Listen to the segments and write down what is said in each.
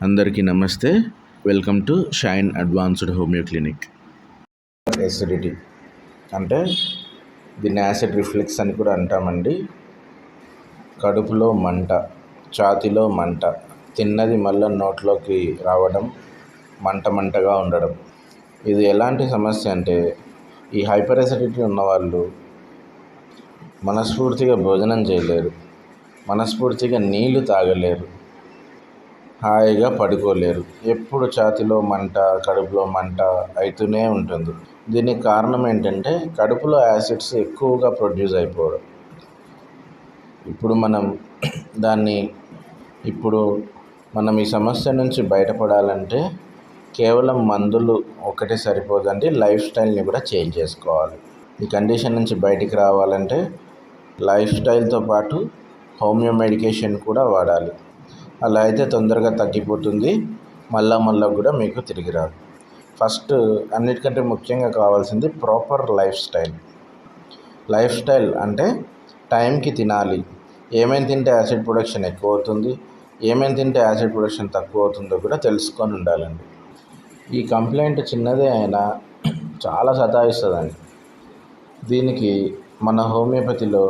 అందరికీ నమస్తే. Welcome to shine advanced homeo clinic. Acidity అంటే దీన్ని యాసిడ్ రిఫ్లెక్స్ అని కూడా అంటామండి. కడుపులో మంట, ఛాతీలో మంట, తిన్నది మళ్ళీ నోట్లోకి రావడం, మంటగా ఉండడం. ఇది ఎలాంటి సమస్య అంటే ఈ హైపర్ ఎసిడిటీ ఉన్నవాళ్ళు మనస్ఫూర్తిగా భోజనం చేయలేరు, మనస్ఫూర్తిగా నీళ్లు తాగలేరు, హాయిగా పడుకోలేరు. ఎప్పుడు ఛాతీలో మంట, కడుపులో మంట అవుతూనే ఉంటుంది. దీనికి కారణం ఏంటంటే కడుపులో యాసిడ్స్ ఎక్కువగా ప్రొడ్యూస్ అయిపోవడం. ఇప్పుడు మనం ఈ సమస్య నుంచి బయటపడాలంటే కేవలం మందులు ఒకటే సరిపోదండి, లైఫ్ స్టైల్ని కూడా చేంజ్ చేసుకోవాలి. ఈ కండిషన్ నుంచి బయటికి రావాలంటే లైఫ్ స్టైల్తో పాటు హోమియో మెడికేషన్ కూడా వాడాలి. అలా అయితే తొందరగా తగ్గిపోతుంది, మళ్ళా కూడా మీకు తిరిగి రాదు. ఫస్ట్ అన్నిటికంటే ముఖ్యంగా కావాల్సింది ప్రాపర్ లైఫ్ స్టైల్ అంటే టైంకి తినాలి. ఏమేమి తింటే యాసిడ్ ప్రొడక్షన్ ఎక్కువ అవుతుంది, ఏమేమి తింటే యాసిడ్ ప్రొడక్షన్ తక్కువ అవుతుందో కూడా తెలుసుకొని ఉండాలండి. ఈ కంప్లైంట్ చిన్నదే అయినా చాలా సతాయిస్తుందండి. దీనికి మన హోమియోపతిలో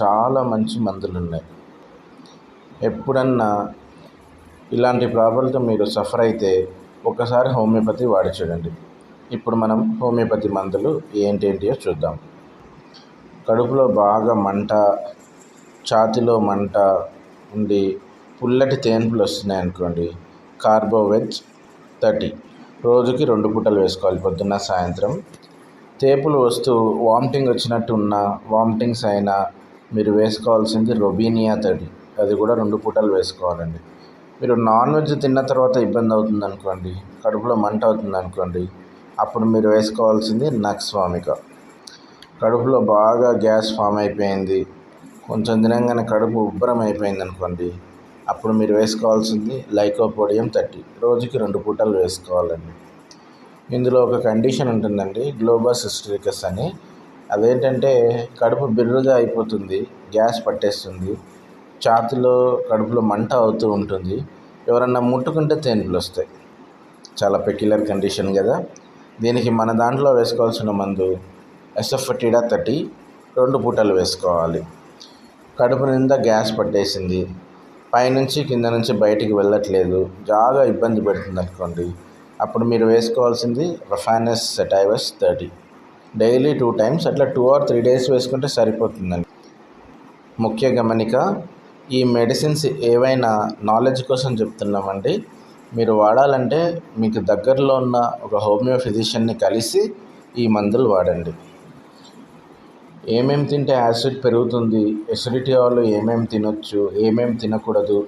చాలా మంచి మందులు ఉన్నాయి. ఎప్పుడన్నా ఇలాంటి ప్రాబ్లంతో మీరు సఫర్ అయితే ఒకసారి హోమియోపతి వాడి చూడండి. ఇప్పుడు మనం హోమియోపతి మందులు ఏంటేంటియో చూద్దాం. కడుపులో బాగా మంట, ఛాతీలో మంట ఉండి పుల్లటి తేన్పులు వస్తున్నాయి అనుకోండి, కార్బోవెజ్ 30 రోజుకి 2 పూటలు వేసుకోవాలి, పొద్దున్న సాయంత్రం. తేపులు వస్తూ వామిటింగ్ వచ్చినట్టు ఉన్నా, వామిటింగ్స్ అయినా మీరు వేసుకోవాల్సింది రొబీనియా 30, అది కూడా 2 పూటలు వేసుకోవాలండి. మీరు నాన్ వెజ్ తిన్న తర్వాత ఇబ్బంది అవుతుంది అనుకోండి, కడుపులో మంట అవుతుంది అనుకోండి, అప్పుడు మీరు వేసుకోవాల్సింది నక్స్వామిక. కడుపులో బాగా గ్యాస్ ఫామ్ అయిపోయింది, కొంచెం తినంగానే కడుపు ఉబ్బరం అయిపోయింది అనుకోండి, అప్పుడు మీరు వేసుకోవాల్సింది లైకోపోడియం 30, రోజుకి 2 పూటలు వేసుకోవాలండి. ఇందులో ఒక కండిషన్ ఉంటుందండి, గ్లోబస్ హిస్టరికస్ అని. అదేంటంటే కడుపు బిర్రుగా అయిపోతుంది, గ్యాస్ పట్టేస్తుంది, ఛాతీలో కడుపులో మంట అవుతూ ఉంటుంది, ఎవరన్నా ముట్టుకుంటే తేన్పులు వస్తాయి. చాలా పెక్యులర్ కండిషన్ కదా. దీనికి మన దాంట్లో వేసుకోవాల్సిన మందు ఎసఫటిడా 30, 2 పూటలు వేసుకోవాలి. కడుపు నిండా గ్యాస్ పట్టేసింది, పైనుంచి కింద నుంచి బయటికి వెళ్ళట్లేదు, బాగా ఇబ్బంది పెడుతుంది అనుకోండి, అప్పుడు మీరు వేసుకోవాల్సింది రఫానస్ సెటైవస్ 30, డైలీ 2 times, అట్లా 2 or 3 days వేసుకుంటే సరిపోతుందండి. ముఖ్య గమనిక, ఈ మెడిసిన్స్ ఏవైనా నాలెడ్జ్ కోసం చెప్తున్నామండి. మీరు వాడాలంటే మీకు దగ్గరలో ఉన్న ఒక హోమియో ఫిజిషియన్ని కలిసి ఈ మందులు వాడండి. ఏమేమి తింటే యాసిడ్ పెరుగుతుంది, ఎసిడిటీ వాళ్ళు ఏమేమి తినొచ్చు, ఏమేమి తినకూడదు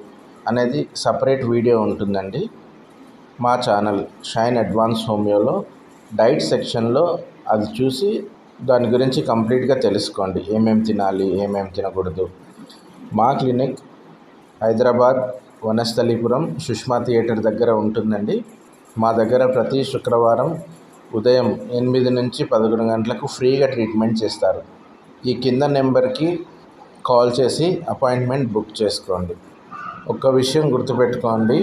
అనేది సపరేట్ వీడియో ఉంటుందండి. మా ఛానల్ షైన్ అడ్వాన్స్ హోమియోలో డైట్ సెక్షన్లో అది చూసి దాని గురించి కంప్లీట్గా తెలుసుకోండి, ఏమేమి తినాలి, ఏమేమి తినకూడదు. మా క్లినిక్ హైదరాబాద్ వనస్థలీపురం సుష్మా థియేటర్ దగ్గర ఉంటుందండి. మా దగ్గర ప్రతి శుక్రవారం ఉదయం 8 నుంచి 11 గంటలకు ఫ్రీగా ట్రీట్మెంట్ చేస్తారు. ఈ కింద నెంబర్కి కాల్ చేసి అపాయింట్మెంట్ బుక్ చేసుకోండి. ఒక్క విషయం గుర్తుపెట్టుకోండి,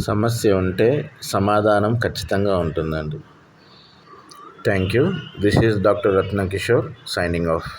సమస్య ఉంటే సమాధానం ఖచ్చితంగా ఉంటుందండి. Thank you. This is doctor Ratna Kishore signing off.